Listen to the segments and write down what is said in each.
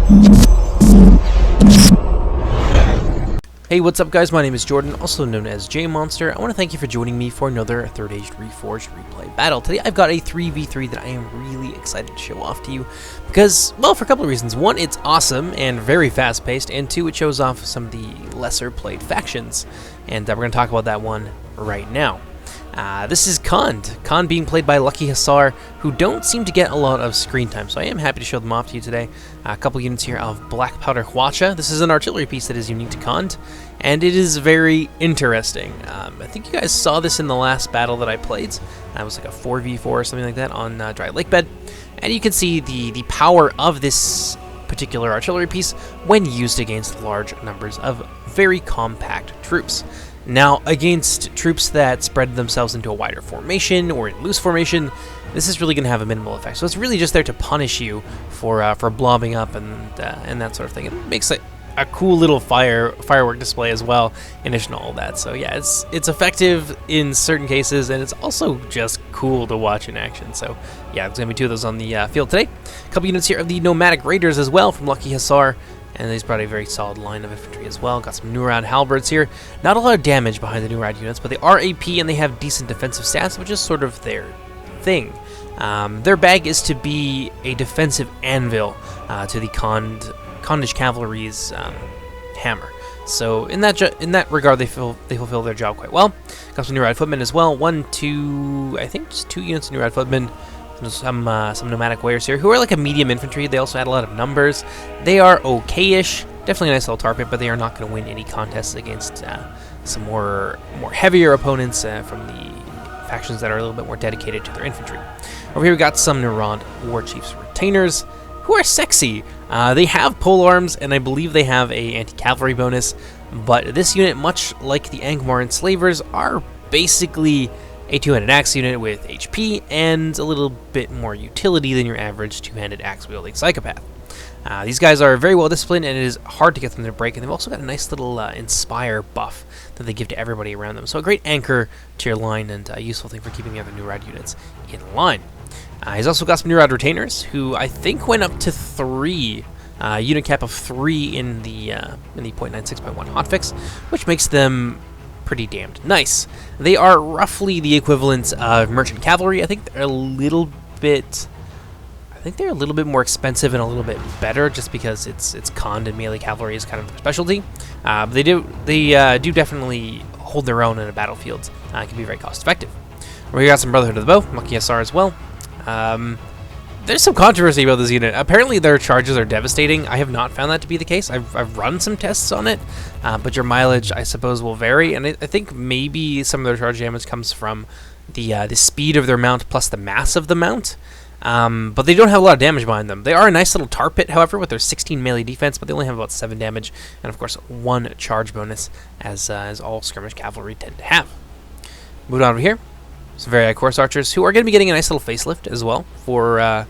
Hey, what's up guys? My name is Jordan, also known as JMonster. I want to thank you for joining me for another Third Age Reforged replay battle. Today I've got a 3v3 that I am really excited to show off to you because, well, for a couple of reasons. One, it's awesome and very fast-paced, and two, it shows off some of the lesser played factions. And we're going to talk about that one right now. This is Khand being played by Lucky Hussar, who don't seem to get a lot of screen time, so I am happy to show them off to you today. A couple units here of Black Powder Hwacha. This is an artillery piece that is unique to Khand, and it is very interesting. I think you guys saw this in the last battle that I played. It was like a 4v4 or something like that on Dry Lake Bed, and you can see the power of this particular artillery piece when used against large numbers of very compact troops. Now, against troops that spread themselves into a wider formation or in loose formation, this is really going to have a minimal effect. So it's really just there to punish you for blobbing up and that sort of thing. It makes it a cool little firework display as well, in addition to all that. So yeah, it's effective in certain cases, and it's also just cool to watch in action. So yeah, there's going to be two of those on the field today. A couple units here of the Nomadic Raiders as well from Lucky Hussar. And he's brought a very solid line of infantry as well. Got some Nurad halberds here. Not a lot of damage behind the Nurad units, but they are AP and they have decent defensive stats, which is sort of their thing. Their bag is to be a defensive anvil to the Khandish cavalry's hammer. So in that regard, they fulfill their job quite well. Got some Nurad footmen as well. I think just 2 units of Nurad footmen. Some nomadic warriors here who are like a medium infantry. They also add a lot of numbers. They are okay-ish. Definitely a nice little tar pit, but they are not going to win any contests against some more heavier opponents from the factions that are a little bit more dedicated to their infantry. Over here we got some Nurad War Chiefs retainers who are sexy. They have polearms, and I believe they have a anti-cavalry bonus, but this unit, much like the Angmar enslavers, are basically a two-handed axe unit with HP and a little bit more utility than your average two-handed axe-wielding psychopath. These guys are very well disciplined, and it is hard to get them to break, and they've also got a nice little Inspire buff that they give to everybody around them. So a great anchor to your line and a useful thing for keeping the other Nurad units in line. He's also got some Nurad retainers, who I think went up to 3, unit cap of 3 in the .96.1 hotfix, which makes them pretty damned nice. They are roughly the equivalent of merchant cavalry. I think they're a little bit more expensive and a little bit better, just because it's Khand and melee cavalry is kind of their specialty. But they do definitely hold their own in a battlefield. It can be very cost effective. We got some Brotherhood of the Bow, Lucky Hussar as well. There's some controversy about this unit. Apparently their charges are devastating. I have not found that to be the case. I've run some tests on it, but your mileage, I suppose, will vary. And I think maybe some of their charge damage comes from the speed of their mount plus the mass of the mount. But they don't have a lot of damage behind them. They are a nice little tar pit, however, with their 16 melee defense, but they only have about 7 damage, and of course 1 charge bonus, as all skirmish cavalry tend to have. Moving on over here, some very high course archers who are going to be getting a nice little facelift as well for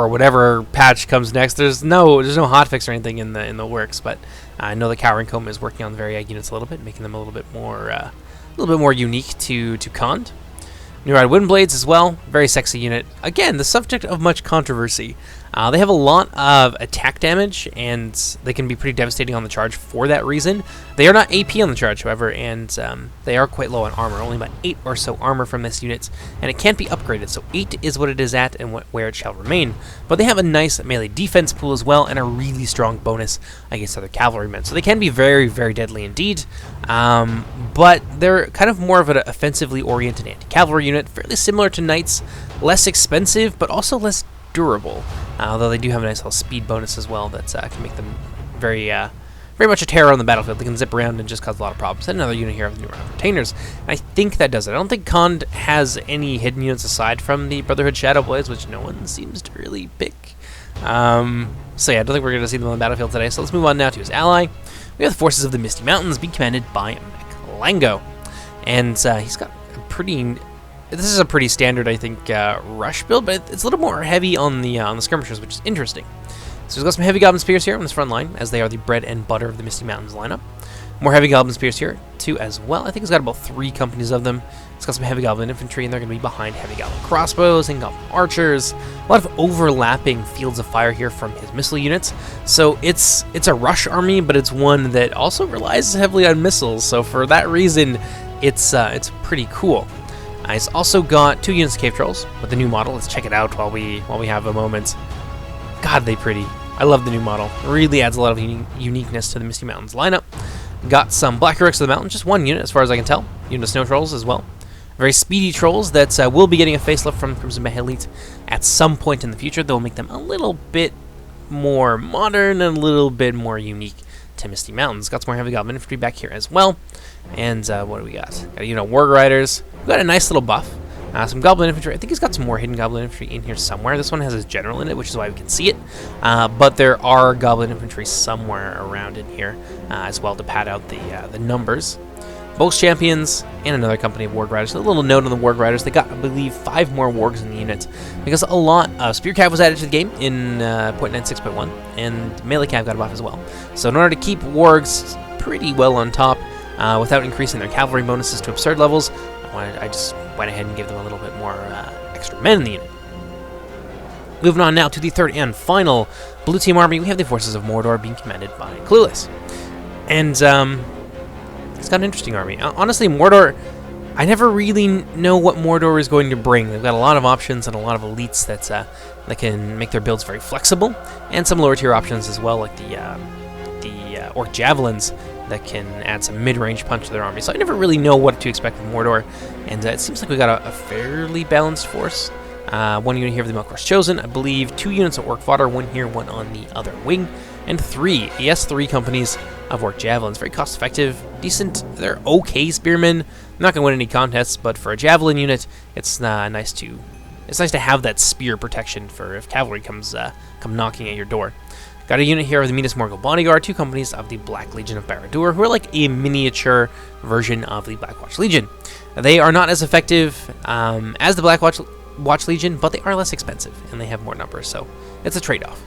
whatever patch comes next. There's no hotfix or anything in the works, but I know the Cowering Comb is working on the very high units a little bit, making them a little bit more unique to Khand. Nurad Windblades as well, very sexy unit. Again, the subject of much controversy. They have a lot of attack damage, and they can be pretty devastating on the charge for that reason. They are not AP on the charge, however, and they are quite low on armor, only about 8 or so armor from this unit, and it can't be upgraded, so 8 is what it is at and where it shall remain. But they have a nice melee defense pool as well, and a really strong bonus against other cavalrymen, so they can be very, very deadly indeed. But they're kind of more of an offensively oriented anti-cavalry unit, fairly similar to knights, less expensive, but also less durable, although they do have a nice little speed bonus as well that can make them very much a terror on the battlefield. They can zip around and just cause a lot of problems. And another unit here of the Nurad retainers. And I think that does it. I don't think Khand has any hidden units aside from the Brotherhood Shadow Blades, which no one seems to really pick. So yeah, I don't think we're going to see them on the battlefield today. So let's move on now to his ally. We have the forces of the Misty Mountains being commanded by Meklango. And he's got a pretty... This is a pretty standard, I think, rush build, but it's a little more heavy on the skirmishers, which is interesting. So we've got some heavy goblin spears here on this front line, as they are the bread and butter of the Misty Mountains lineup. More heavy goblin spears here too as well. I think it's got about 3 companies of them. It's got some heavy goblin infantry, and they're going to be behind heavy goblin crossbows and goblin archers. A lot of overlapping fields of fire here from his missile units. So it's a rush army, but it's one that also relies heavily on missiles. So for that reason, it's pretty cool. He's also got 2 units of cave trolls with the new model. Let's check it out while we have a moment. God, they pretty. I love the new model. It really adds a lot of uniqueness to the Misty Mountains lineup. Got some Black Heroics of the Mountain, just 1 unit as far as I can tell. Unit of Snow Trolls as well. Very speedy trolls that will be getting a facelift from Crimson Elite at some point in the future. They'll make them a little bit more modern and a little bit more unique to Misty Mountains. Got some more heavy goblin infantry back here as well. And what do we got? Got a unit of Warg Riders. We've got a nice little buff. Some goblin infantry. I think he's got some more hidden goblin infantry in here somewhere. This one has his general in it, which is why we can see it. But there are goblin infantry somewhere around in here as well to pad out the numbers. Both champions and another company of Warg Riders. A little note on the Warg Riders. They got, I believe, 5 more Wargs in the unit because a lot of Spear Cav was added to the game in 0.96.1, and Melee Cav got a buff as well. So in order to keep Wargs pretty well on top without increasing their cavalry bonuses to absurd levels, I just went ahead and gave them a little bit more extra men in the unit. Moving on now to the 3rd and final blue team army, we have the forces of Mordor being commanded by Clueless. And it's got an interesting army. Honestly, Mordor, I never really know what Mordor is going to bring. They've got a lot of options and a lot of elites that can make their builds very flexible, and some lower tier options as well, like the Orc Javelins that can add some mid-range punch to their army. So I never really know what to expect from Mordor, and it seems like we got a fairly balanced force. 1 unit here of the Melkor's Chosen, I believe 2 units of Orc Fodder, 1 here, 1 on the other wing, and 3 companies of Orc Javelins. Very cost-effective, decent, they're okay spearmen. Not going to win any contests, but for a Javelin unit, it's nice to have that spear protection for if cavalry come knocking at your door. Got a unit here of the Minas Morgul Bodyguard, 2 companies of the Black Legion of Barad-dûr, who are like a miniature version of the Blackwatch Legion. They are not as effective as the Blackwatch Legion, but they are less expensive, and they have more numbers, so it's a trade-off.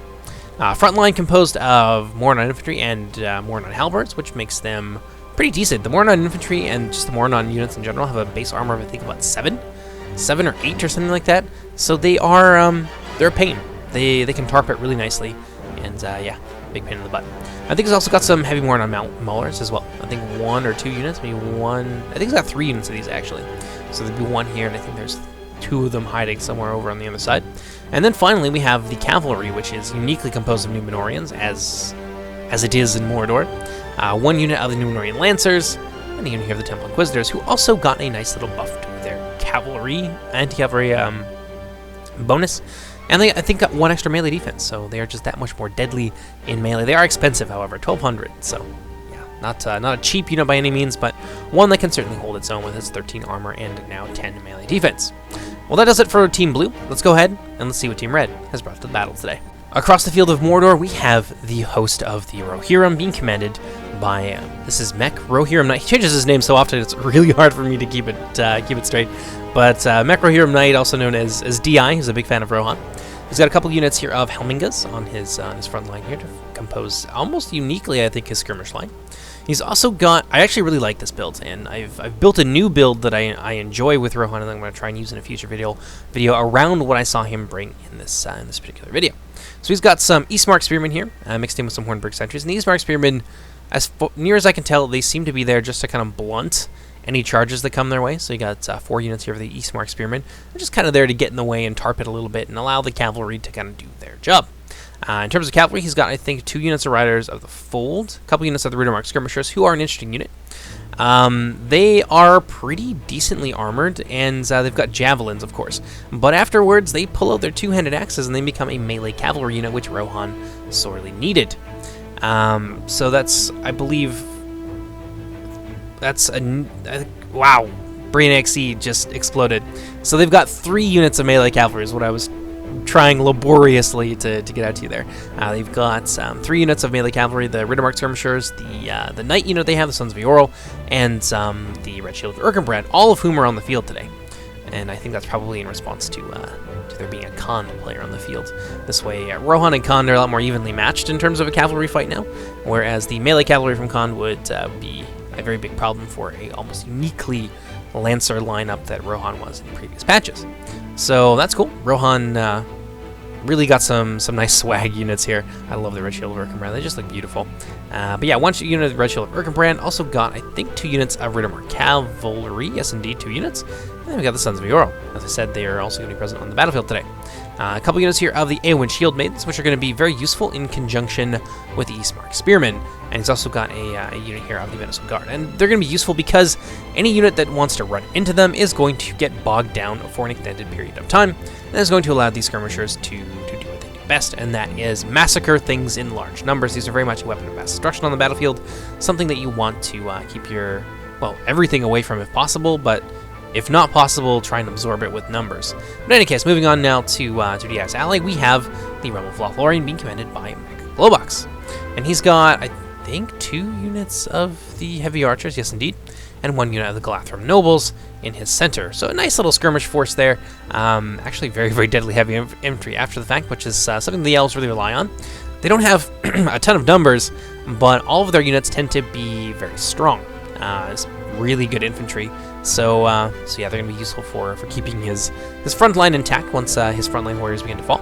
Front line composed of Moradin Infantry and Moradin Halberds, which makes them pretty decent. The Moradin Infantry and just the Moradin units in general have a base armor of, I think, about 7 or 8 or something like that, so they are they're a pain. They can tarp it really nicely. And yeah, big pain in the butt. I think it's also got some heavy Moradin Maulers as well. I think 1 or 2 units, maybe 1. I think it's got 3 units of these actually. So there'd be 1 here, and I think there's 2 of them hiding somewhere over on the other side. And then finally we have the cavalry, which is uniquely composed of Númenóreans, as it is in Mordor. 1 unit of the Númenórean Lancers, and a unit here of the Temple Inquisitors, who also got a nice little buff to their anti-cavalry bonus. And they, I think, got 1 extra melee defense, so they are just that much more deadly in melee. They are expensive, however, 1,200, so yeah, not a cheap unit by any means, but one that can certainly hold its own with its 13 armor and now 10 melee defense. Well, that does it for Team Blue. Let's go ahead and let's see what Team Red has brought to the battle today. Across the field of Mordor, we have the host of the Rohirrim being commanded by, this is Mech Rohirrim Knight. He changes his name so often, it's really hard for me to keep it straight. But Mech Rohirrim Knight, also known as DI, who's a big fan of Rohan. He's got a couple units here of Helmingas on his front line here to compose almost uniquely, I think, his skirmish line. He's also got, I actually really like this build, and I've built a new build that I enjoy with Rohan, and I'm going to try and use in a future video around what I saw him bring in this particular video. So he's got some Eastmark Spearmen here, mixed in with some Hornburg Sentries, and the Eastmark Spearmen, as near as I can tell, they seem to be there just to kind of blunt any charges that come their way. So you got 4 units here of the Eastmark Spearmen. They're just kind of there to get in the way and tarp it a little bit and allow the cavalry to kind of do their job. In terms of cavalry, he's got, I think, 2 units of Riders of the Fold, a couple units of the Riddermark Skirmishers, who are an interesting unit. They are pretty decently armored, and they've got javelins, of course. But afterwards, they pull out their 2-handed axes, and they become a melee cavalry unit, which Rohan sorely needed. So that's, I believe, that's wow, Brain XE just exploded. So they've got 3 units of melee cavalry is what I was trying laboriously to get out to you there. They've got 3 units of melee cavalry, the Riddermark Skirmishers, the Knight unit they have, the Sons of Eorl, and the Red Shield of Erkenbrand, all of whom are on the field today. And I think that's probably in response to there being a Khan player on the field. This way, Rohan and Khan are a lot more evenly matched in terms of a cavalry fight now, whereas the melee cavalry from Khan would be a very big problem for a almost uniquely Lancer lineup that Rohan was in previous patches. So that's cool. Rohan really got some nice swag units here. I love the Red Shield of Erkenbrand. They just look beautiful. But yeah, one unit of the Red Shield of Erkenbrand. Also got, I think, 2 units of Riddermark Cavalry. Yes, indeed, 2 units. And then we got the Sons of Eorl. As I said, they are also going to be present on the battlefield today. A couple units here of the Eowyn Shield Maidens, which are going to be very useful in conjunction with the Eastmark Spearmen. And he's also got a unit here of the Venison Guard. And they're going to be useful because any unit that wants to run into them is going to get bogged down for an extended period of time. And is going to allow these skirmishers to do what they do best, and that is massacre things in large numbers. These are very much a weapon of mass destruction on the battlefield, something that you want to keep your, well, everything away from if possible, but if not possible, try and absorb it with numbers. But in any case, moving on now to Diaz's ally, we have the Realm of Lothlorien being commanded by Mega Globox. And he's got, I think, 2 units of the Heavy Archers, yes indeed, and 1 unit of the Galathram Nobles in his center. So a nice little skirmish force there. Actually very, very deadly heavy infantry after the fact, which is something the elves really rely on. They don't have a ton of numbers, but all of their units tend to be very strong. It's really good infantry. So yeah, they're going to be useful for keeping his front line intact once his frontline warriors begin to fall.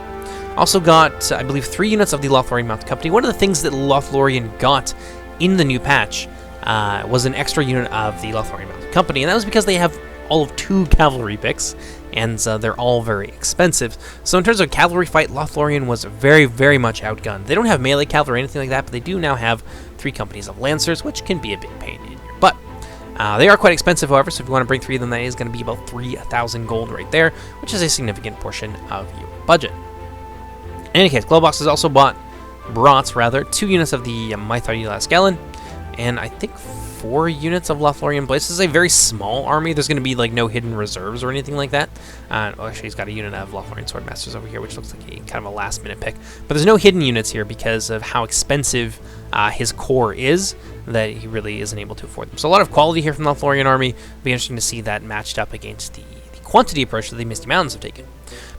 Also got, I believe, 3 units of the Lothlorien Mounted Company. One of the things that Lothlorien got in the new patch was an extra unit of the Lothlorien Mounted Company, and that was because they have all of 2 cavalry picks, and they're all very expensive. So in terms of cavalry fight, Lothlorien was very, very much outgunned. They don't have melee cavalry or anything like that, but they do now have 3 companies of Lancers, which can be a big pain in your butt. They are quite expensive, however, so if you want to bring 3 of them, that is going to be about 3,000 gold right there, which is a significant portion of your budget. In any case, Globox has also brought 2 units of the Mythar Lascallan, and I think 4 units of Lothlorien Blaze. This is a very small army. There's going to be like no hidden reserves or anything like that. Actually, he's got a unit of Lothlorien Swordmasters over here, which looks like a kind of a last-minute pick. But there's no hidden units here because of how expensive his core is, that he really isn't able to afford them. So a lot of quality here from the Lothlorien army. It'll be interesting to see that matched up against the quantity approach that the Misty Mountains have taken.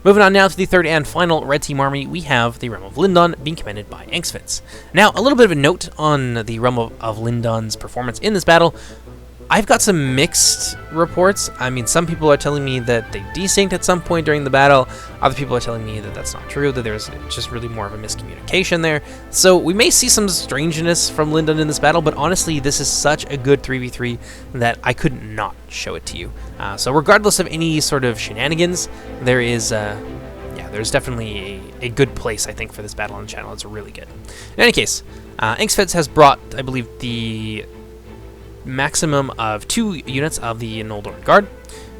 Moving on now to the third and final Red Team army, we have the Realm of Lindon being commanded by Engsfits. Now, a little bit of a note on the Realm of Lindon's performance in this battle. I've got some mixed reports. I mean, some people are telling me that they desynced at some point during the battle. Other people are telling me that that's not true, that there's just really more of a miscommunication there. So we may see some strangeness from Lindon in this battle, but honestly, this is such a good 3v3 that I could not show it to you. So regardless of any sort of shenanigans, there is there's definitely a good place, I think, for this battle on the channel. It's really good. In any case, Engsfits has brought, I believe, the maximum of 2 units of the Noldor Guard.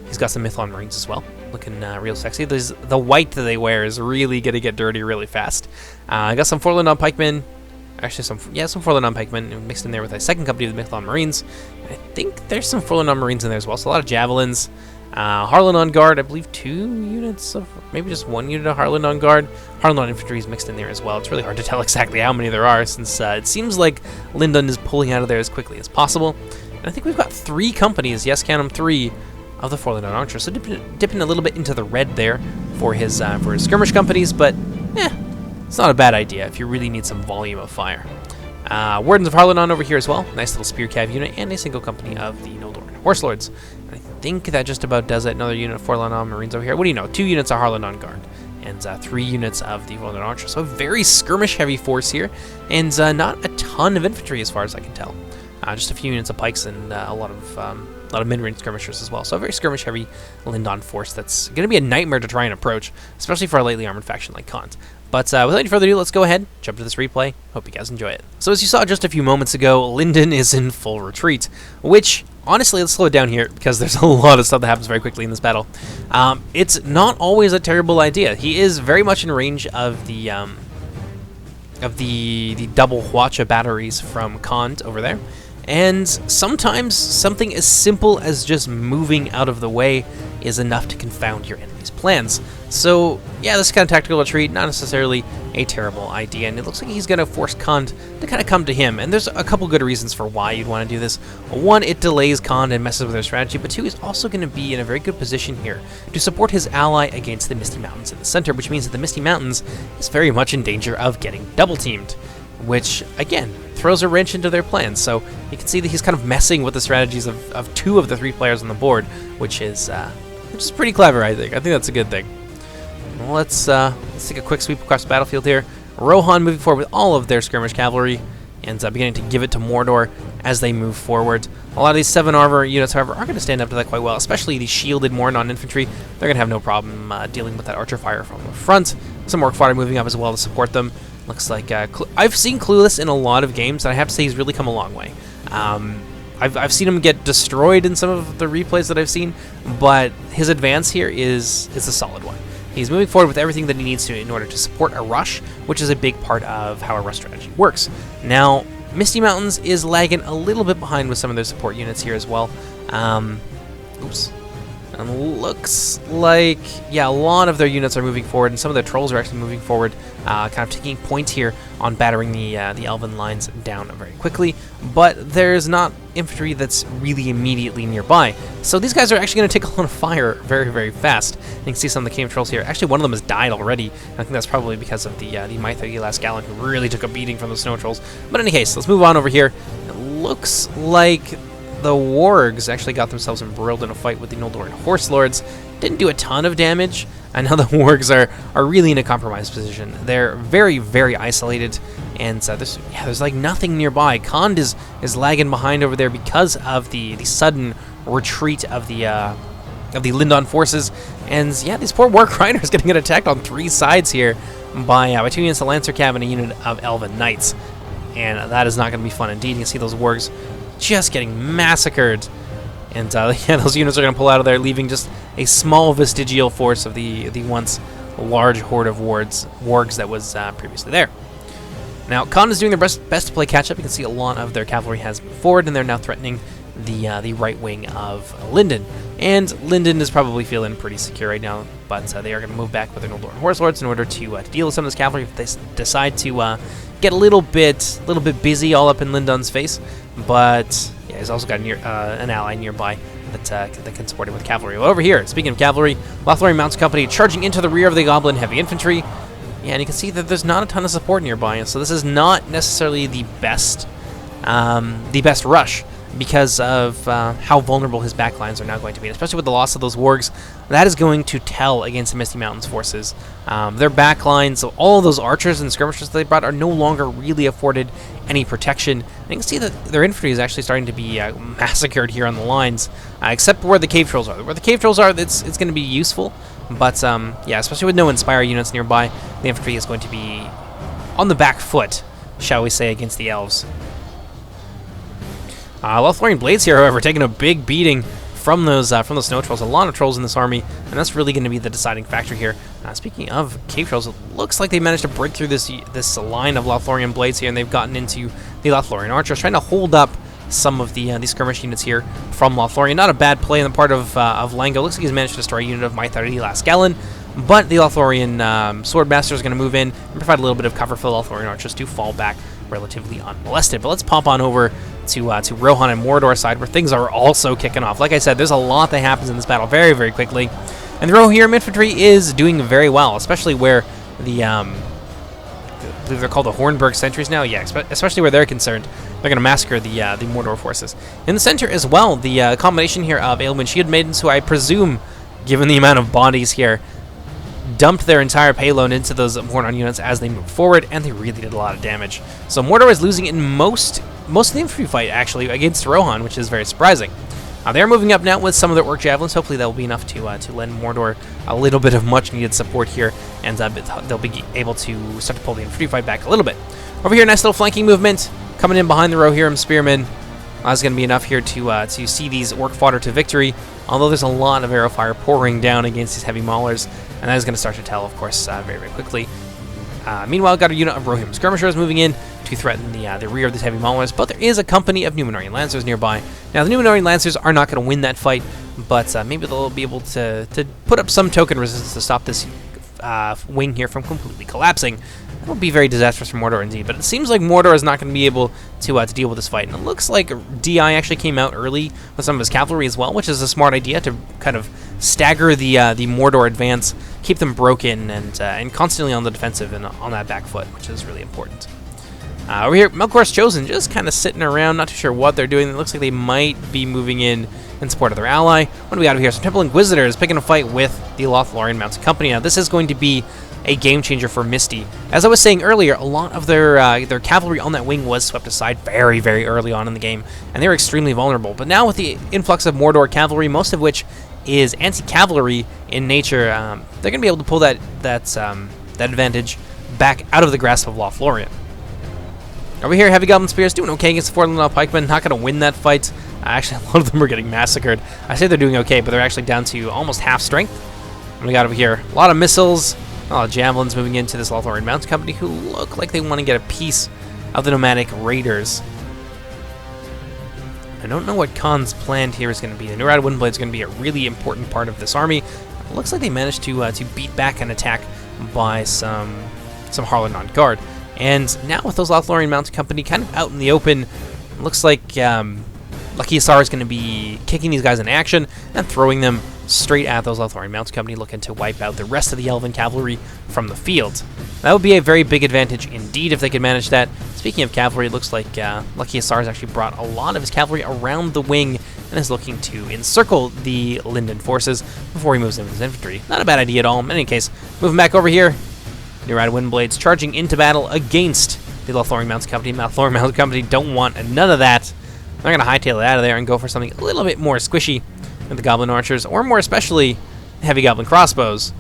He's got some Mithlond Marines as well, looking real sexy. The white that they wear is really going to get dirty really fast. I got some Forlindon Pikemen, actually some Forlindon Pikemen mixed in there with a second company of the Mithlond Marines. I think there's some Forlindon Marines in there as well, so a lot of Javelins. Harlindon Guard, I believe 2 units of, maybe just 1 unit of Harlindon Guard. Harlindon Infantry is mixed in there as well. It's really hard to tell exactly how many there are, since it seems like Lindon is pulling out of there as quickly as possible. And I think we've got 3 companies, yes, count them 3, of the Forlindon Archers. So dipping a little bit into the red there for his skirmish companies, but it's not a bad idea if you really need some volume of fire. Wardens of Harlindon over here as well. Nice little Spear Cav unit, and a single company of the Noldor Horse Lords. I think that just about does it. Another unit of Forlindon Marines over here. What do you know? 2 units of Harlindon Guard, and 3 units of the Forlindon Archers. So a very skirmish-heavy force here, and not a ton of infantry as far as I can tell. Just a few units of pikes and a lot of mid-range skirmishers as well. So a very skirmish-heavy Lindon force that's going to be a nightmare to try and approach, especially for a lightly armored faction like Khans. But without any further ado, let's go ahead, jump to this replay. Hope you guys enjoy it. So as you saw just a few moments ago, Lindon is in full retreat, which, honestly, let's slow it down here, because there's a lot of stuff that happens very quickly in this battle. It's not always a terrible idea. He is very much in range of the double Hwacha batteries from Khand over there. And sometimes something as simple as just moving out of the way is enough to confound your enemy's plans. So, yeah, this kind of tactical retreat, not necessarily a terrible idea, and it looks like he's going to force Khan to kind of come to him, and there's a couple good reasons for why you'd want to do this. One, it delays Khan and messes with their strategy, but two, he's also going to be in a very good position here to support his ally against the Misty Mountains in the center, which means that the Misty Mountains is very much in danger of getting double-teamed, which, again, throws a wrench into their plans. So you can see that he's kind of messing with the strategies of two of the three players on the board, which is pretty clever, I think. I think that's a good thing. Well, let's take a quick sweep across the battlefield here. Rohan moving forward with all of their skirmish cavalry and beginning to give it to Mordor as they move forward. A lot of these 7 armor units, however, are going to stand up to that quite well, especially the shielded Mornon infantry. They're going to have no problem dealing with that archer fire from the front. Some orc fodder moving up as well to support them. Looks like I've seen Clueless in a lot of games, and I have to say he's really come a long way. I've seen him get destroyed in some of the replays that I've seen, but his advance here is a solid one. He's moving forward with everything that he needs to in order to support a rush, which is a big part of how a rush strategy works. Now, Misty Mountains is lagging a little bit behind with some of their support units here as well. Oops. And looks like, yeah, a lot of their units are moving forward, and some of their trolls are actually moving forward, kind of taking point here on battering the elven lines down very quickly. But there's not infantry that's really immediately nearby, so these guys are actually going to take a lot of fire very, very fast. You can see some of the cave trolls here. Actually, one of them has died already, and I think that's probably because of the Mytha last Gallon, who really took a beating from the snow trolls. But in any case, let's move on over here. It looks like the wargs actually got themselves embroiled in a fight with the Noldor horse lords. Didn't do a ton of damage. I know the wargs are really in a compromised position. They're very, very isolated, and there's like nothing nearby. Khand is lagging behind over there because of the sudden retreat of the Lindon forces, and yeah, these poor warg riders getting attacked on 3 sides here by 2 units of Lancer Cav and a unit of Elven Knights, and that is not going to be fun indeed. You can see those wargs just getting massacred, and yeah, those units are going to pull out of there, leaving just a small vestigial force of the once large horde of wargs that was previously there. Now, Khan is doing their best to play catch-up. You can see a lot of their cavalry has moved forward, and they're now threatening the right wing of Linden. And Linden is probably feeling pretty secure right now, but they are going to move back with their Noldor horse lords in order to deal with some of this cavalry if they decide to get a little bit busy all up in Lindon's face. But yeah, he's also got an ally nearby that can support him with cavalry. Well, over here, speaking of cavalry, Lothlorien Mounts Company charging into the rear of the Goblin heavy infantry. Yeah, and you can see that there's not a ton of support nearby, so this is not necessarily the best rush, because of how vulnerable his backlines are now going to be, and especially with the loss of those wargs. That is going to tell against the Misty Mountains forces. Their backlines, so all of those archers and skirmishers that they brought, are no longer really afforded any protection. And you can see that their infantry is actually starting to be massacred here on the lines, except where the cave trolls are. Where the cave trolls are, it's going to be useful, but yeah, especially with no Inspire units nearby, the infantry is going to be on the back foot, shall we say, against the elves. Lothlorien Blades here, however, taking a big beating from those snow trolls. A lot of trolls in this army, and that's really going to be the deciding factor here. Speaking of cave trolls, it looks like they managed to break through this line of Lothlorien Blades here, and they've gotten into the Lothlorien archers, trying to hold up some of the skirmish units here from Lothlorien. Not a bad play on the part of Lango. Looks like he's managed to destroy a unit of Mytha last Gallon, but the Lothlorien Swordmaster is going to move in and provide a little bit of cover for the Lothlorien archers to fall back relatively unmolested. But let's pop on over to Rohan and Mordor side, where things are also kicking off. Like I said, there's a lot that happens in this battle very, very quickly, and the Rohirrim infantry is doing very well, especially where the I believe they're called the Hornburg sentries now. Yeah, especially where they're concerned. They're going to massacre the Mordor forces. In the center as well, the combination here of Aelwyn Shield Maidens, who I presume, given the amount of bodies here, dumped their entire payload into those Mornon units as they moved forward, and they really did a lot of damage. So Mordor is losing in most of the infantry fight, actually, against Rohan, which is very surprising. They're moving up now with some of their orc javelins. Hopefully that will be enough to lend Mordor a little bit of much-needed support here, and they'll be able to start to pull the infantry fight back a little bit. Over here, nice little flanking movement coming in behind the Rohirrim spearmen. That's going to be enough here to see these orc fodder to victory, although there's a lot of arrow fire pouring down against these heavy maulers, and that is going to start to tell, of course, very, very quickly. Meanwhile, got a unit of Rohirrim skirmishers moving in to threaten the rear of these heavy maulers, but there is a company of Númenórean Lancers nearby. Now, the Númenórean Lancers are not going to win that fight, but maybe they'll be able to put up some token resistance to stop this wing here from completely collapsing. That would be very disastrous for Mordor indeed, but it seems like Mordor is not going to be able to deal with this fight, and it looks like DI actually came out early with some of his cavalry as well, which is a smart idea to kind of stagger the Mordor advance, keep them broken, and constantly on the defensive and on that back foot, which is really important. Over here, Melkor's Chosen just kind of sitting around, not too sure what they're doing. It looks like they might be moving in support of their ally. What do we got over here? Some Temple Inquisitors picking a fight with the Lothlorien Mounted Company. Now, this is going to be a game changer for Misty. As I was saying earlier, a lot of their cavalry on that wing was swept aside very, very early on in the game, and they were extremely vulnerable. But now with the influx of Mordor cavalry, most of which is anti-cavalry in nature, they're going to be able to pull that advantage back out of the grasp of Lothlorien. Over here, Heavy Goblin Spears doing okay against the Fortland Pikemen. Not going to win that fight. Actually, a lot of them are getting massacred. I say they're doing okay, but they're actually down to almost half strength. And we got over here a lot of missiles, a lot of javelins moving into this Lothlorien Mounted Company, who look like they want to get a piece of the nomadic raiders. I don't know what Khan's plan here is going to be. The Nurad Windblade is going to be a really important part of this army. It looks like they managed to beat back an attack by some Harlan on guard. And now with those Lothlorien Mounted Company kind of out in the open, it looks like Lucky Assar is going to be kicking these guys in action and throwing them straight at those Lothlorien Mounted Company, looking to wipe out the rest of the Elven cavalry from the field. That would be a very big advantage indeed if they could manage that. Speaking of cavalry, it looks like Lucky Assar has actually brought a lot of his cavalry around the wing and is looking to encircle the Linden forces before he moves in with his infantry. Not a bad idea at all. In any case, moving back over here, Nurad Windblades charging into battle against the Lothlorien Mounted Company. Lothlorien Mounted Company don't want none of that. They're going to hightail it out of there and go for something a little bit more squishy with the Goblin Archers, or more especially, Heavy Goblin Crossbows.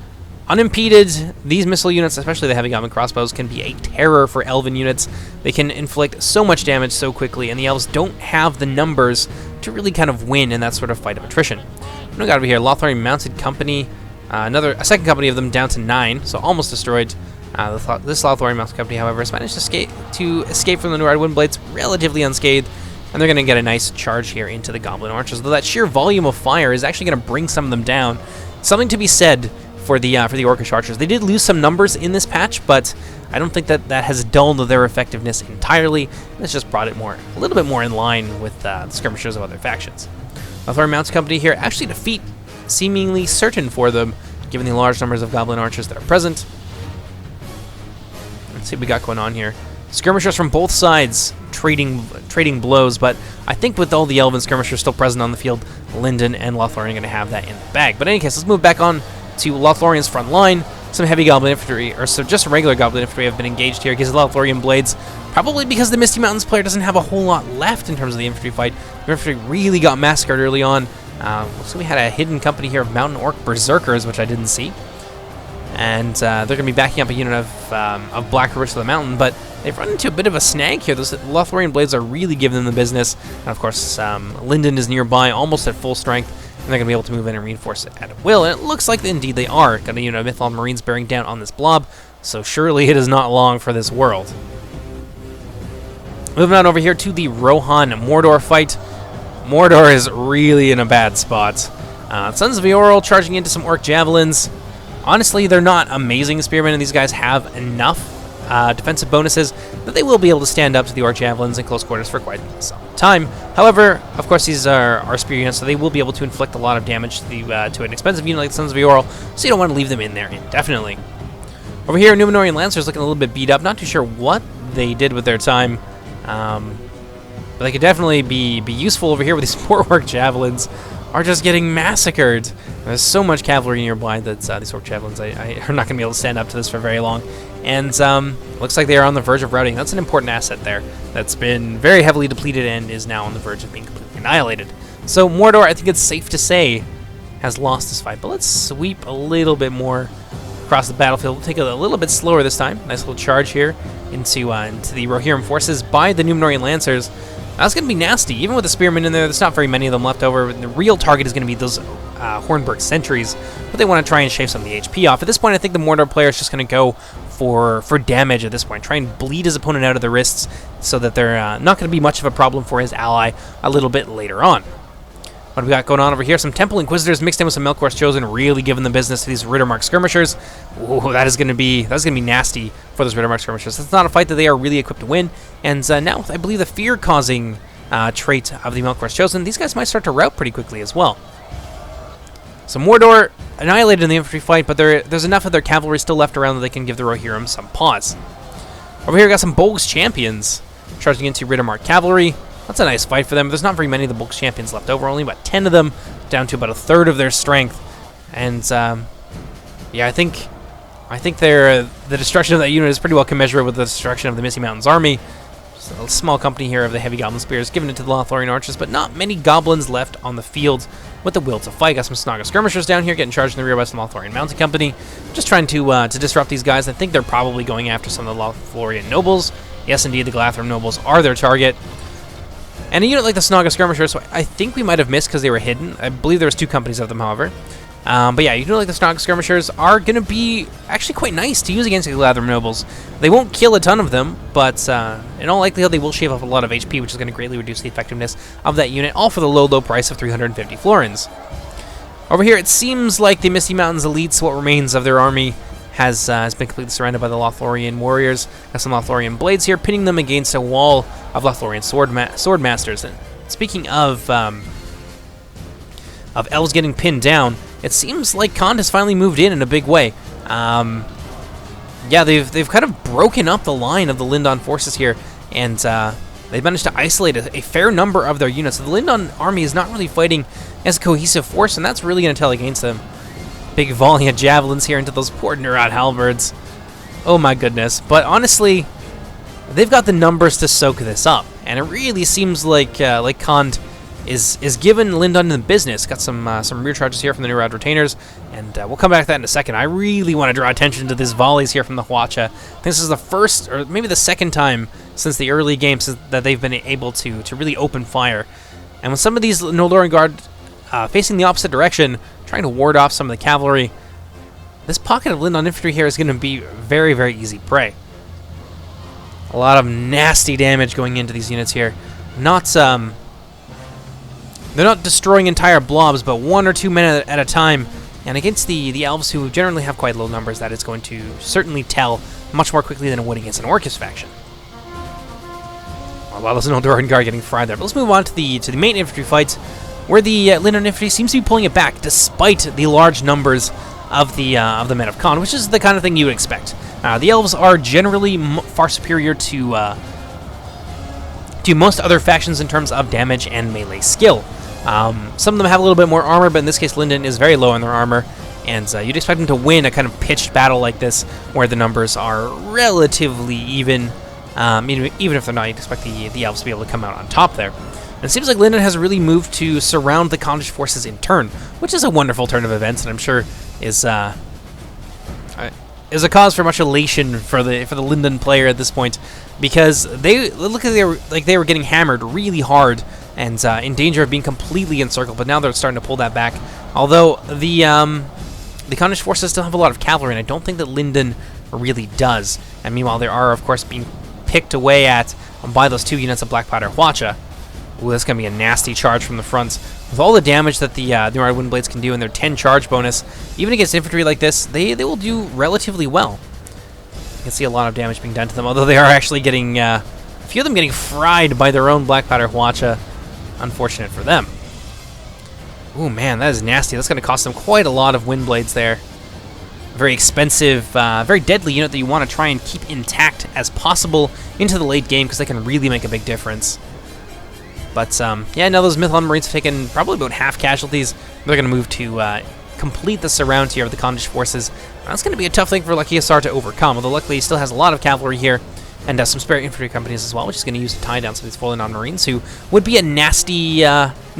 Unimpeded, these missile units, especially the Heavy Goblin Crossbows, can be a terror for Elven units. They can inflict so much damage so quickly, and the Elves don't have the numbers to really kind of win in that sort of fight of attrition. We got over here, Lothlorien Mounted Company, a second company of them down to 9, so almost destroyed. This Lothlorien Mounted Company, however, has managed to escape from the Nurad Windblades relatively unscathed, and they're going to get a nice charge here into the Goblin Archers, though that sheer volume of fire is actually going to bring some of them down. Something to be said for the Orcish Archers. They did lose some numbers in this patch, but I don't think that has dulled their effectiveness entirely. It's just brought it a little bit more in line with the skirmishers of other factions. Lothlorien Mounted Company here, actually defeat seemingly certain for them, given the large numbers of Goblin Archers that are present. Let's see what we got going on here. Skirmishers from both sides trading blows, but I think with all the Elven skirmishers still present on the field, Linden and Lothlorien are going to have that in the bag. But in any case, let's move back on to Lothlorien's front line. Some heavy Goblin infantry, or so just regular Goblin infantry, have been engaged here against the Lothlorien Blades, probably because the Misty Mountains player doesn't have a whole lot left in terms of the infantry fight. The infantry really got massacred early on. Looks like we had a hidden company here of Mountain Orc Berserkers, which I didn't see. And they're going to be backing up a unit of Black Rivers to the mountain, but they've run into a bit of a snag here. Those Lothlorien Blades are really giving them the business. And of course, Linden is nearby, almost at full strength, and they're going to be able to move in and reinforce it at will. And it looks like indeed they are. Got a unit of Mythlon Marines bearing down on this blob, so surely it is not long for this world. Moving on over here to the Rohan-Mordor fight. Mordor is really in a bad spot. Sons of Eorl charging into some Orc Javelins. Honestly, they're not amazing spearmen, and these guys have enough defensive bonuses that they will be able to stand up to the Orc Javelins in close quarters for quite some time. However, of course, these are spear units, so they will be able to inflict a lot of damage to an expensive unit like the Sons of Eorl, so you don't want to leave them in there indefinitely. Over here, Numenorian Lancers looking a little bit beat up. Not too sure what they did with their time, but they could definitely be useful over here with these poor Orc Javelins. Are just getting massacred. There's so much cavalry nearby that these Orc Javelins are not going to be able to stand up to this for very long. And looks like they are on the verge of routing. That's an important asset there that's been very heavily depleted and is now on the verge of being completely annihilated. So Mordor, I think it's safe to say, has lost this fight. But let's sweep a little bit more across the battlefield. We'll take it a little bit slower this time. Nice little charge here into the Rohirrim forces by the Numenorian Lancers. That's going to be nasty. Even with the spearmen in there, there's not very many of them left over. The real target is going to be those Hornburg sentries, but they want to try and shave some of the HP off. At this point, I think the Mordor player is just going to go for damage at this point. Try and bleed his opponent out of the wrists so that they're not going to be much of a problem for his ally a little bit later on. What do we got going on over here? Some Temple Inquisitors mixed in with some Melkor's Chosen, really giving the business to these Rittermark Skirmishers. Ooh, that's gonna be nasty for those Rittermark Skirmishers. That's not a fight that they are really equipped to win. And now, I believe the fear-causing trait of the Melkor's Chosen, these guys might start to rout pretty quickly as well. So Mordor annihilated in the infantry fight, but there's enough of their cavalry still left around that they can give the Rohirrim some pause. Over here, we got some Bolg's Champions charging into Rittermark Cavalry. That's a nice fight for them. There's not very many of the Bolg's Champions left over, only about 10 of them, down to about a third of their strength. And yeah, I think the destruction of that unit is pretty well commensurate with the destruction of the Misty Mountains army. Just a small company here of the heavy goblin spears given it to the Lothlorien archers, but not many goblins left on the field with the will to fight. Got some Snaga skirmishers down here getting charged in the rear by some Lothlorien mounted company, just trying to disrupt these guys. I think they're probably going after some of the Lothlorien nobles. Yes, indeed, the Galathrim nobles are their target. And a unit like the Snaga skirmishers, so I think we might have missed because they were hidden. I believe there was 2 companies of them, however. But yeah, a unit like the Snaga skirmishers are going to be actually quite nice to use against the Galathrim nobles. They won't kill a ton of them, but in all likelihood they will shave off a lot of HP, which is going to greatly reduce the effectiveness of that unit, all for the low price of 350 florins. Over here, it seems like the Misty Mountains elites, what remains of their army, has been completely surrounded by the Lothlorien warriors. Got some Lothlorien blades here, pinning them against a wall of Lothlorien sword masters. And speaking of elves getting pinned down, it seems like Khand has finally moved in a big way. Yeah, they've kind of broken up the line of the Lindon forces here, and they've managed to isolate a fair number of their units. So the Lindon army is not really fighting as a cohesive force, and that's really going to tell against them. Big volley of javelins here into those poor Nurad halberds. Oh my goodness. But honestly, they've got the numbers to soak this up, and it really seems like Khand is giving Lindon the business. Got some rear charges here from the Nurad retainers, and we'll come back to that in a second. I really want to draw attention to these volleys here from the Hwacha. This is the first, or maybe the second time since the early games that they've been able to really open fire. And with some of these Noldoran Guard facing the opposite direction, trying to ward off some of the cavalry, this pocket of Lindon infantry here is going to be very, very easy prey. A lot of nasty damage going into these units here. They're not destroying entire blobs, but 1 or 2 men at a time. And against the elves, who generally have quite low numbers, that is going to certainly tell much more quickly than it would against an Orcish faction. Well, there's no Noldoran Guard getting fried there. But let's move on to the main infantry fights, where the Lindon infantry seems to be pulling it back, despite the large numbers of the men of Khand, which is the kind of thing you would expect. The elves are generally far superior to most other factions in terms of damage and melee skill. Some of them have a little bit more armor, but in this case, Lindon is very low on their armor, and you'd expect them to win a kind of pitched battle like this, where the numbers are relatively even. Even if they're not, you'd expect the elves to be able to come out on top there. And it seems like Lindon has really moved to surround the Khandish forces in turn, which is a wonderful turn of events, and I'm sure is a cause for much elation for the Lindon player at this point, because they look like they were getting hammered really hard and in danger of being completely encircled, but now they're starting to pull that back. Although the Khandish forces still have a lot of cavalry, and I don't think that Lindon really does. And meanwhile, they are of course being picked away at by those 2 units of Black Powder Hwacha. Ooh, that's going to be a nasty charge from the front. With all the damage that the Nurad Windblades can do and their 10 charge bonus, even against infantry like this, they will do relatively well. You can see a lot of damage being done to them, although they are actually getting, a few of them getting fried by their own Black Powder Hwacha. Unfortunate for them. Ooh, man, that is nasty. That's going to cost them quite a lot of Windblades there. Very expensive, very deadly unit that you want to try and keep intact as possible into the late game, because they can really make a big difference. But, yeah, now those Mithlond Marines have taken probably about half casualties. They're going to move to complete the surround here of the Khandish forces. That's going to be a tough thing for Lucky Assar to overcome, although luckily he still has a lot of cavalry here, and some spare infantry companies as well, which is going to use to tie down some of these Lindon Marines, who would be a nasty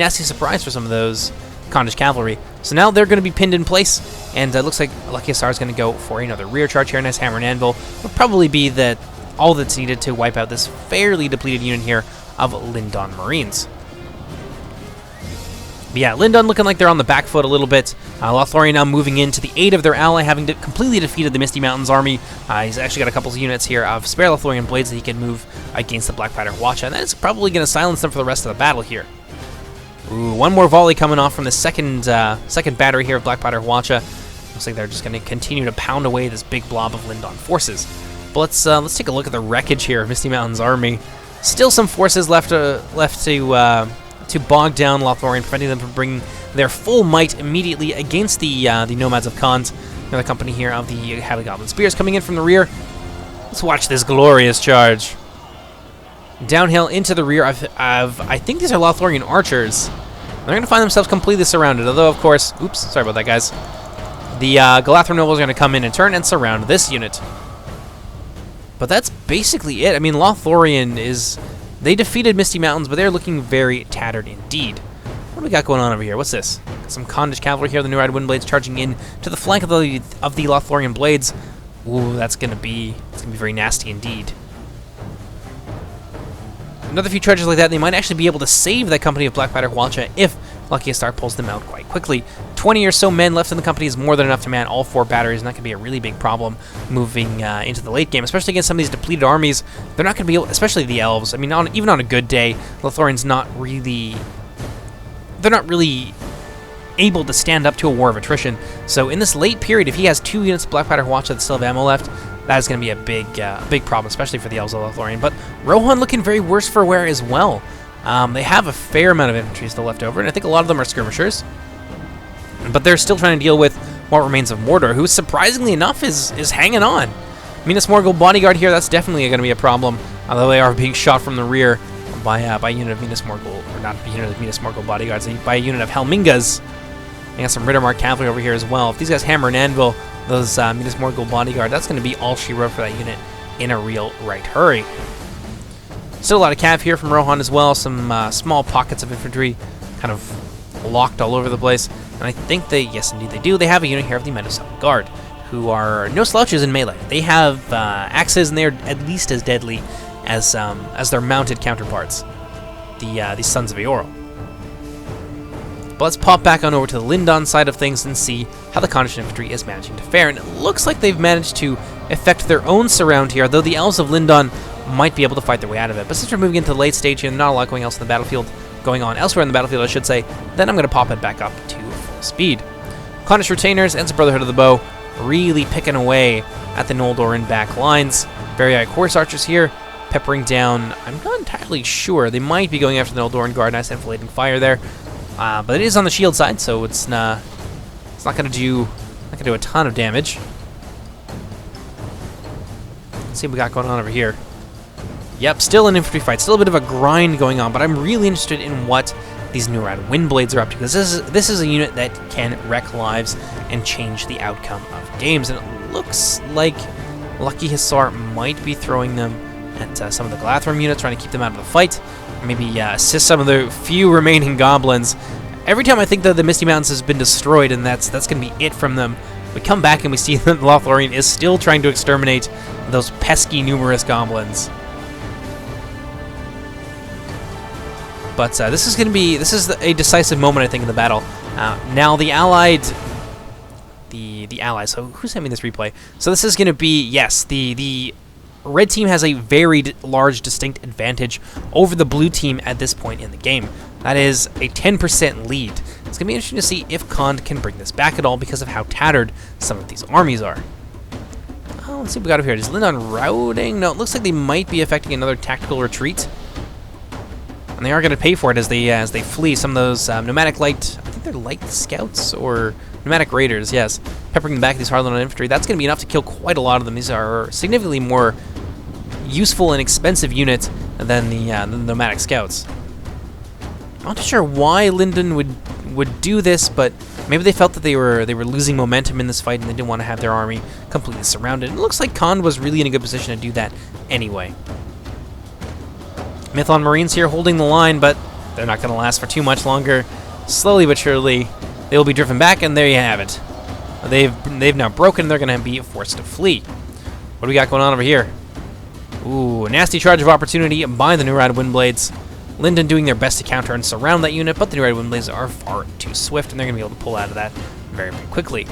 surprise for some of those Khandish cavalry. So now they're going to be pinned in place, and it looks like Lucky Assar is going to go for another rear charge here. Nice hammer and anvil. Would probably be all that's needed to wipe out this fairly depleted unit here of Lindon Marines. But yeah, Lindon looking like they're on the back foot a little bit. Lothlorien now moving in to the aid of their ally, having completely defeated the Misty Mountains army. He's actually got a couple of units here of spare Lothlorien blades that he can move against the Black Powder Hwacha, and that is probably going to silence them for the rest of the battle here. Ooh, one more volley coming off from the second battery here of Black Powder Hwacha. Looks like they're just going to continue to pound away this big blob of Lindon forces. But let's take a look at the wreckage here of Misty Mountain's army. Still some forces left to bog down Lothlorien, preventing them from bringing their full might immediately against the Nomads of Khand. Another company here of the Heavy Goblin Spears coming in from the rear. Let's watch this glorious charge. Downhill into the rear of I think these are Lothlorien archers. They're going to find themselves completely surrounded, although, of course, oops, sorry about that, guys. The Galathrim nobles are going to come in turn and surround this unit. But that's basically it. I mean, Lothlorien they defeated Misty Mountains, but they're looking very tattered indeed. What do we got going on over here? What's this? Got some Khandish cavalry here, the New Red Windblades charging in to the flank of the Lothlorien blades. Ooh, that's gonna be very nasty indeed. Another few charges like that, they might actually be able to save that company of Black Powder Hwacha if Luckiest Star pulls them out quite quickly. 20 or so men left in the company is more than enough to man all 4 batteries, and that could be a really big problem moving into the late game, especially against some of these depleted armies. They're not going to be able, especially the elves. I mean, even on a good day, Lothlorien's they're not really able to stand up to a war of attrition. So in this late period, if he has 2 units of Black Powder Hwacha that still have ammo left, that is going to be a big problem, especially for the elves of Lothlorien. But Rohan looking very worse for wear as well. They have a fair amount of infantry still left over, and I think a lot of them are skirmishers. But they're still trying to deal with what remains of Mordor, who surprisingly enough is hanging on. Minas Morgul bodyguard here, that's definitely going to be a problem, although they are being shot from the rear by a unit of Minas Morgul, or not a unit of Minas Morgul bodyguards, by a unit of Helmingas. They got some Riddermark cavalry over here as well. If these guys hammer and anvil those Minas Morgul bodyguard, that's going to be all she wrote for that unit in a real right hurry. Still a lot of cav here from Rohan as well. Some small pockets of infantry kind of locked all over the place. And I think yes indeed they do. They have a unit here of the Meadowside Guard, who are no slouches in melee. They have axes, and they're at least as deadly as their mounted counterparts, the Sons of Eorl. But let's pop back on over to the Lindon side of things and see how the Khandish infantry is managing to fare. And it looks like they've managed to effect their own surround here, though the Elves of Lindon might be able to fight their way out of it. But since we're moving into the late stage here, not a lot going on elsewhere in the battlefield, I should say, then I'm going to pop it back up to full speed. Khandish Retainers and some Brotherhood of the Bow really picking away at the Noldorin back lines. Very high Horse Archers here, peppering down, I'm not entirely sure, they might be going after the Noldorin Guard. Nice enfilading fire there. But it is on the shield side, so it's not going to do a ton of damage. Let's see what we got going on over here. Yep, still an infantry fight, still a bit of a grind going on, but I'm really interested in what these Nurad Windblades are up to, because this is a unit that can wreck lives and change the outcome of games, and it looks like Lucky Hussar might be throwing them at some of the Galathrim units, trying to keep them out of the fight, or maybe assist some of the few remaining goblins. Every time I think that the Misty Mountains has been destroyed, and that's going to be it from them, we come back and we see that Lothlorien is still trying to exterminate those pesky numerous goblins. But this is a decisive moment, I think, in the battle. Now the allies. So who sent me this replay? So this is going to be, yes, the red team has a very large, distinct advantage over the blue team at this point in the game. That is a 10% lead. It's going to be interesting to see if Khand can bring this back at all because of how tattered some of these armies are. Oh, let's see what we got over here. Is Lindon routing? No, it looks like they might be effecting another tactical retreat. And they are going to pay for it as they flee. Some of those nomadic light, I think they're light scouts or nomadic raiders, yes, peppering them back these Harlan infantry. That's going to be enough to kill quite a lot of them. These are significantly more useful and expensive units than the nomadic scouts. I'm not sure why Lindon would do this, but maybe they felt that they were losing momentum in this fight and they didn't want to have their army completely surrounded. It looks like Khand was really in a good position to do that anyway. Mython Marines here holding the line, but they're not going to last for too much longer. Slowly but surely, they will be driven back, and there you have it. They've now broken. They're going to be forced to flee. What do we got going on over here? Ooh, a nasty charge of opportunity by the Nurad Windblades. Lindon doing their best to counter and surround that unit, but the Nurad Windblades are far too swift, and they're going to be able to pull out of that very, very quickly.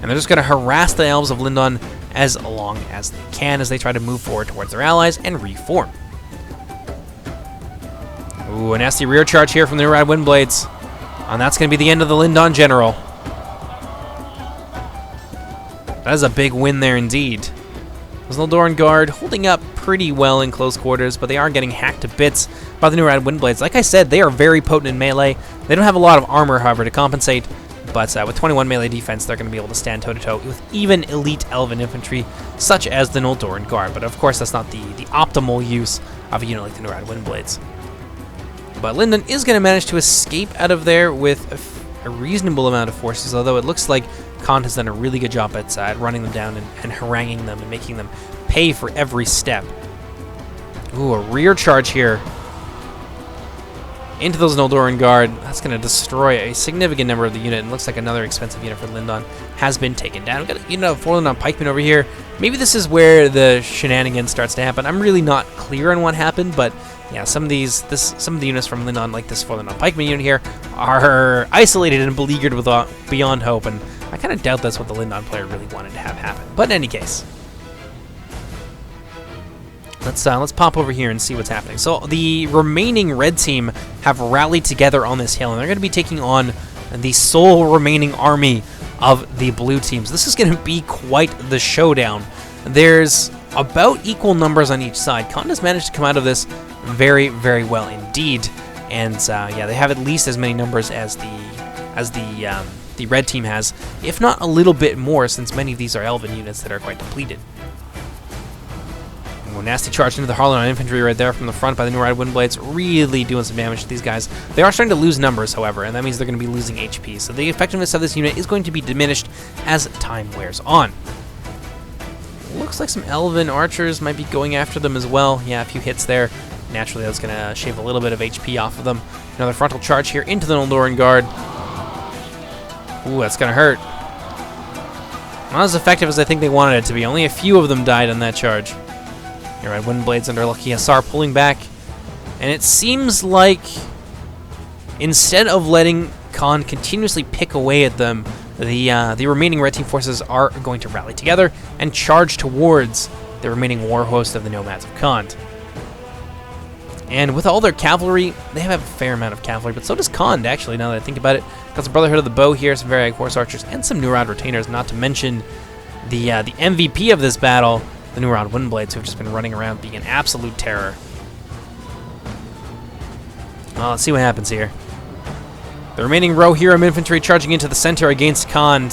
And they're just going to harass the Elves of Lindon as long as they can as they try to move forward towards their allies and reform. Ooh, a nasty rear charge here from the Nurad Windblades. And that's going to be the end of the Lindon General. That is a big win there indeed. Those Noldoran Guard holding up pretty well in close quarters, but they are getting hacked to bits by the Nurad Windblades. Like I said, they are very potent in melee. They don't have a lot of armor, however, to compensate, but with 21 melee defense, they're going to be able to stand toe-to-toe with even elite Elven infantry, such as the Noldoran Guard. But of course, that's not the optimal use of a unit like the Nurad Windblades. But Lindon is going to manage to escape out of there with a reasonable amount of forces, although it looks like Khan has done a really good job at running them down and haranguing them and making them pay for every step. Ooh, a rear charge here into those Noldoran Guard. That's going to destroy a significant number of the unit, and looks like another expensive unit for Lindon has been taken down. We've got a unit of 4 Lindon pikemen over here. Maybe this is where the shenanigans starts to happen. I'm really not clear on what happened, but yeah, some of the units from Lindon, like this 4 Lindon pikeman unit here, are isolated and beleaguered with beyond hope, and I kind of doubt that's what the Lindon player really wanted to have happen. But in any case, let's pop over here and see what's happening. So the remaining red team have rallied together on this hill, and they're going to be taking on the sole remaining army of the blue teams. This is going to be quite the showdown. There's about equal numbers on each side. Khan has managed to come out of this very, very well indeed, and yeah, they have at least as many numbers as the red team has, if not a little bit more, since many of these are Elven units that are quite depleted. Oh, nasty charge into the Harlan infantry right there from the front by the Nurad Windblades, really doing some damage to these guys. They are starting to lose numbers, however, and that means they're going to be losing HP, so the effectiveness of this unit is going to be diminished as time wears on. Looks like some Elven archers might be going after them as well. Yeah, a few hits there. Naturally, that's going to shave a little bit of HP off of them. Another frontal charge here into the Noldoran Guard. Ooh, that's going to hurt. Not as effective as I think they wanted it to be. Only a few of them died on that charge. You're right, Windblades under Lucky Hussar pulling back. And it seems like instead of letting Khan continuously pick away at them, the remaining red team forces are going to rally together and charge towards the remaining war host of the Nomads of Khan. And with all their cavalry, they have a fair amount of cavalry, but so does Khan, actually, now that I think about it. Got some Brotherhood of the Bow here, some Variag Horse Archers, and some Nurad Retainers, not to mention the MVP of this battle, the Nurad Windblades, who have just been running around being an absolute terror. Well, let's see what happens here. The remaining row here of infantry charging into the center against Khan.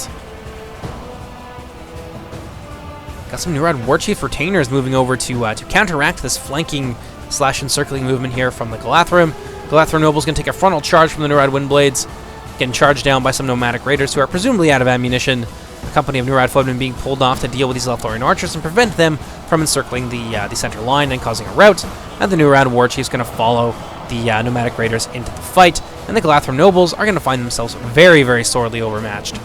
Got some Nurad Warchief Retainers moving over to counteract this flanking / encircling movement here from the Galathrim. Galathrim Noble's going to take a frontal charge from the Nurad Windblades, getting charged down by some nomadic raiders who are presumably out of ammunition. A company of Nurad footmen being pulled off to deal with these Lothlorien archers and prevent them from encircling the center line and causing a rout. And the Nurad Warchief's going to follow the nomadic raiders into the fight, and the Galathrim Nobles are going to find themselves very, very sorely overmatched.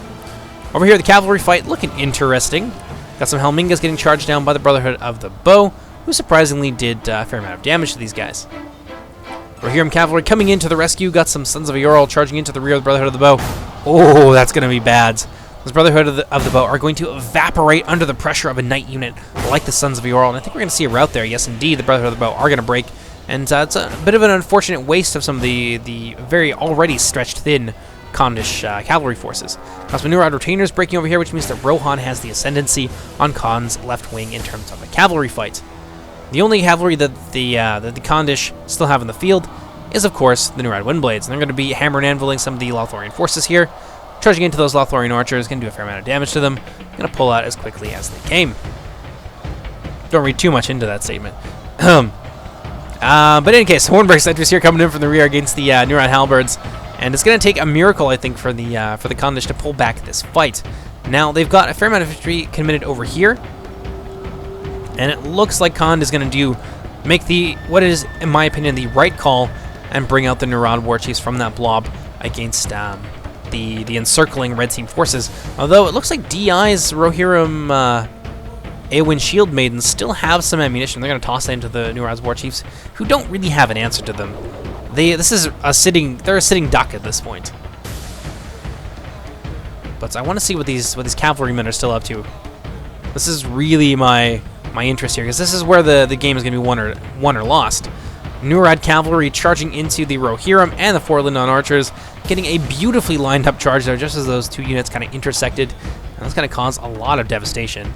Over here, the cavalry fight looking interesting. Got some Helmingas getting charged down by the Brotherhood of the Bow, who surprisingly did a fair amount of damage to these guys. Rohirrim cavalry coming into the rescue. Got some Sons of Eorl charging into the rear of the Brotherhood of the Bow. Oh, that's going to be bad. Those Brotherhood of the Bow are going to evaporate under the pressure of a knight unit like the Sons of Eorl, and I think we're going to see a rout there. Yes, indeed, the Brotherhood of the Bow are going to break, and it's a bit of an unfortunate waste of some of the very already stretched thin Khandish cavalry forces. Got some Nurad Retainers breaking over here, which means that Rohan has the ascendancy on Khan's left wing in terms of a cavalry fight. The only cavalry that the Khandish still have in the field is, of course, the Nurad Windblades, and they're going to be hammer and anviling some of the Lothlorien forces here. Charging into those Lothlorien archers, going to do a fair amount of damage to them. Going to pull out as quickly as they came. Don't read too much into that statement. But in any case, Hornberg sentries here coming in from the rear against the Nurad halberds, and it's going to take a miracle, I think, for the Khandish to pull back this fight. Now they've got a fair amount of infantry committed over here, and it looks like Khan is going to make what is, in my opinion, the right call and bring out the Nurad Warchiefs from that blob against the encircling red team forces. Although it looks like DI's Rohirrim Eowyn Shield Maidens still have some ammunition. They're going to toss that into the Nurad's Warchiefs, who don't really have an answer to them. They're a sitting duck at this point. But I want to see what these cavalrymen are still up to. This is really my interest here, because this is where the game is going to be won or lost. Nurad cavalry charging into the Rohirrim and the 4 Lindon archers, getting a beautifully lined up charge there just as those 2 units kind of intersected, and that's going to cause a lot of devastation.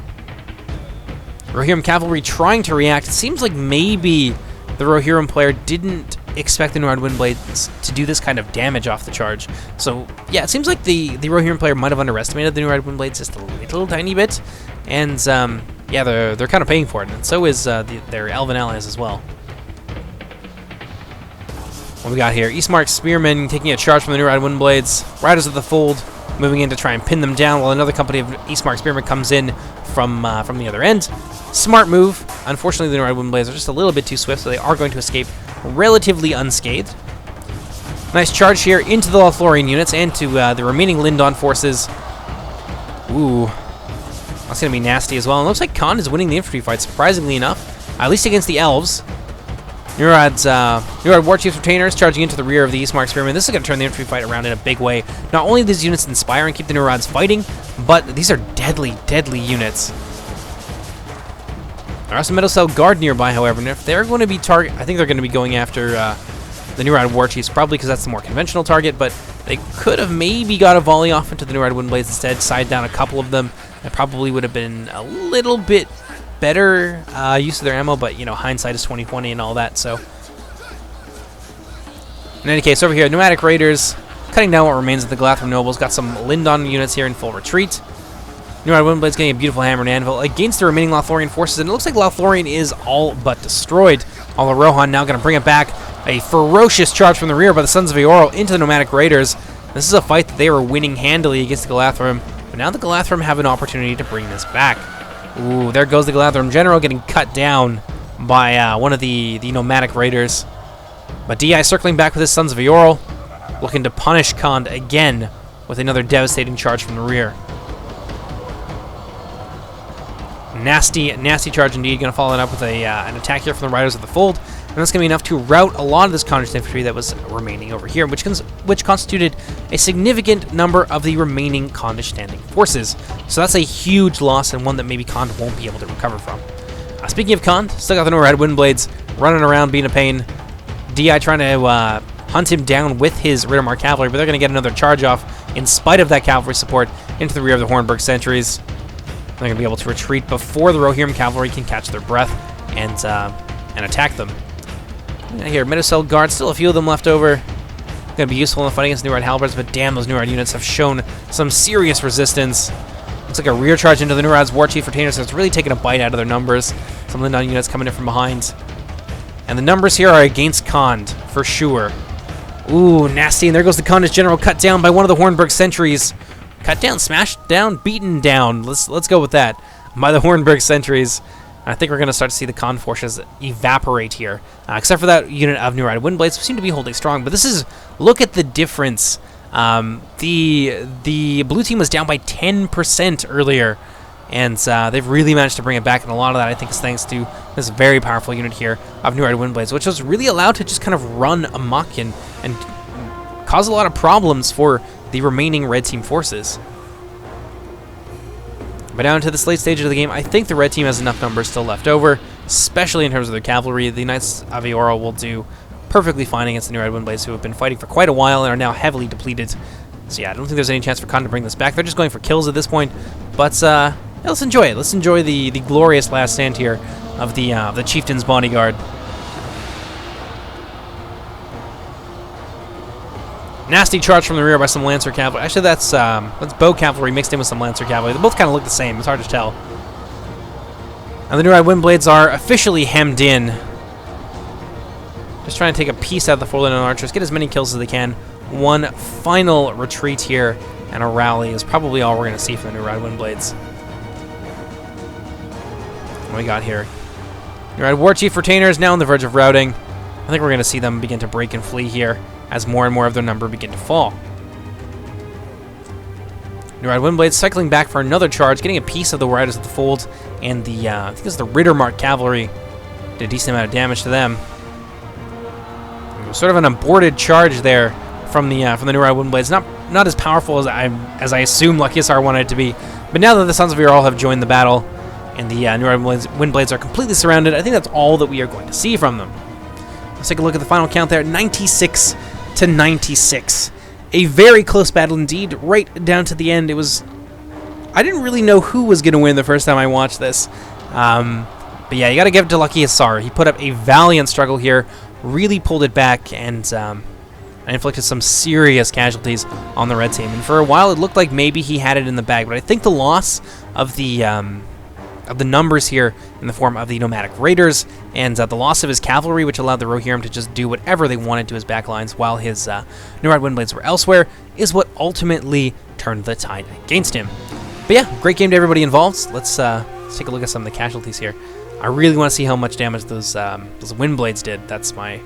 Rohirrim cavalry trying to react. It seems like maybe the Rohirrim player didn't expect the Nurad Windblades to do this kind of damage off the charge. So yeah, it seems like the Rohirrim player might have underestimated the Nurad Windblades just a little tiny bit, and yeah, they're kind of paying for it, and so is their Elven allies as well. What we got here? Eastmark Spearmen taking a charge from the Nurad Windblades. Riders of the Fold moving in to try and pin them down, while another company of Eastmark Spearmen comes in from the other end. Smart move. Unfortunately, the Nurad Windblades are just a little bit too swift, so they are going to escape relatively unscathed. Nice charge here into the Lothlorien units and to the remaining Lindon forces. Ooh, that's going to be nasty as well. And it looks like Khan is winning the infantry fight, surprisingly enough, at least against the elves. Nurad War Chief's retainers charging into the rear of the Eastmark Spearmen. This is going to turn the infantry fight around in a big way. Not only do these units inspire and keep the Nurads fighting, but these are deadly, deadly units. There are some Metal Cell Guard nearby, however, and if they're going to be I think they're going to be going after the Nurad War Chiefs, probably because that's the more conventional target, but they could have maybe got a volley off into the Nurad Windblades instead, side down a couple of them. That probably would have been a little bit better use of their ammo, but you know, hindsight is 20/20 and all that. So in any case, over here, Nomadic Raiders cutting down what remains of the Galathrim nobles. Got some Lindon units here in full retreat. Nurad Windblade's getting a beautiful hammer and anvil against the remaining Lothlorien forces, and it looks like Lothlorien is all but destroyed. Although Rohan now going to bring it back. A ferocious charge from the rear by the Sons of Eorl into the Nomadic Raiders. This is a fight that they were winning handily against the Galathrim, but now the Galathrim have an opportunity to bring this back. Ooh, there goes the Galathrim general getting cut down by one of the Nomadic Raiders. But DI circling back with his Sons of Eorl, looking to punish Khand again with another devastating charge from the rear. Nasty, nasty charge indeed. Going to follow it up with an attack here from the Riders of the Fold. And that's going to be enough to rout a lot of this Khandish infantry that was remaining over here, which constituted a significant number of the remaining Khandish standing forces. So that's a huge loss, and one that maybe Khand won't be able to recover from. Speaking of Khand, still got the Nurad Windblades running around being a pain. DI trying to hunt him down with his Riddermark cavalry, but they're going to get another charge off in spite of that cavalry support into the rear of the Hornburg sentries. They're going to be able to retreat before the Rohirrim cavalry can catch their breath and attack them. Here, Metacell Guard, still a few of them left over. Going to be useful in the fight against Nurad Halberds, but damn, those Nurad units have shown some serious resistance. Looks like a rear charge into the Nurad's War Chief retainers that's really taken a bite out of their numbers. Some Lindon units coming in from behind. And the numbers here are against Khand, for sure. Ooh, nasty, and there goes the Khandish general cut down by one of the Hornburg sentries. Cut down, smashed down, beaten down. Let's go with that. By the Hornburg sentries. I think we're going to start to see the Khand forces evaporate here. Except for that unit of Nurad Windblades, who seem to be holding strong. But this is, look at the difference. The blue team was down by 10% earlier. And they've really managed to bring it back. And a lot of that, I think, is thanks to this very powerful unit here of Nurad Windblades, which was really allowed to just kind of run amok and cause a lot of problems for the remaining red team forces. But down to this late stage of the game, I think the red team has enough numbers still left over, especially in terms of their cavalry. The Knights of Eorl will do perfectly fine against the Nurad Windblades, who have been fighting for quite a while and are now heavily depleted. So yeah, I don't think there's any chance for Khand to bring this back. They're just going for kills at this point. But yeah, let's enjoy it. Let's enjoy the glorious last stand here of the Chieftain's bodyguard. Nasty charge from the rear by some Lancer cavalry. Actually, that's bow cavalry mixed in with some Lancer cavalry. They both kind of look the same. It's hard to tell. And the Nurad Windblades are officially hemmed in. Just trying to take a piece out of the 4 Lindon archers, get as many kills as they can. One final retreat here, and a rally is probably all we're going to see from the Nurad Windblades. What do we got here? Nurad War Chief retainers now on the verge of routing. I think we're going to see them begin to break and flee here as more and more of their number begin to fall. Nurad Windblades cycling back for another charge, getting a piece of the Riders of the Fold, and the, I think it's the Riddermark cavalry. Did a decent amount of damage to them. Sort of an aborted charge there from the Nurad Windblades. Not as powerful as I assumed Lucky Assar wanted it to be. But now that the Sons of Eorl have joined the battle, and the Nurad Windblades are completely surrounded, I think that's all that we are going to see from them. Let's take a look at the final count there. 96 to 96. A very close battle indeed, right down to the end. It was... I didn't really know who was going to win the first time I watched this. But yeah, you got to give it to Lucky Hussar. He put up a valiant struggle here, really pulled it back, and inflicted some serious casualties on the red team. And for a while, it looked like maybe he had it in the bag. But I think the loss of the numbers here in the form of the nomadic raiders and the loss of his cavalry, which allowed the Rohirrim to just do whatever they wanted to his backlines while his Nurad Windblades were elsewhere, is what ultimately turned the tide against him. But yeah, great game to everybody involved. Let's take a look at some of the casualties here. I really want to see how much damage those Windblades did. That's my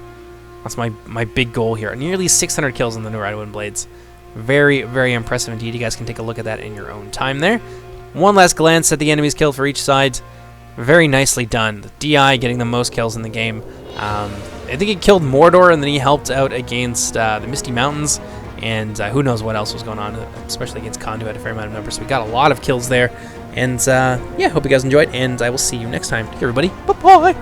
big goal here. Nearly 600 kills on the Nurad Windblades. Very, very impressive indeed. You guys can take a look at that in your own time there. One last glance at the enemies killed for each side. Very nicely done. The DI getting the most kills in the game. I think he killed Mordor, and then he helped out against the Misty Mountains. And who knows what else was going on, especially against Kondu at a fair amount of numbers. So we got a lot of kills there. And yeah, hope you guys enjoyed, and I will see you next time. Take care, everybody. Bye-bye.